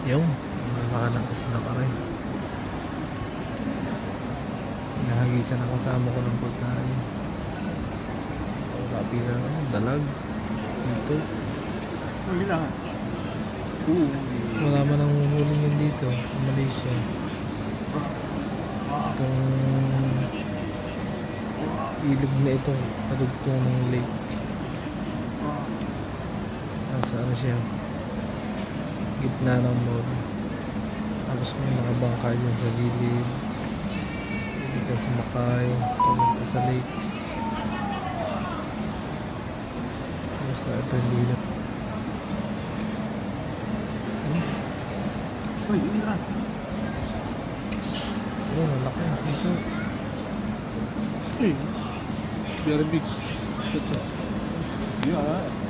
Yung nakalakas na kami. Nahagisan ang kasama ko ng pagkain. Kapila na dalag dito. Huli lang. Wala man ang huling yun dito sa Malaysia. Itong ilog na ito kadugtong ng lake. Nasa ano siya, gitna ng mall. Tapos may mga bangka dyan sa gilid. Dito sa Makay, pamunta sa lake. Tapos na ito yung ilog. Uy, yun lang. Oh, malaki dito. Uy, very big. Ito. Yeah.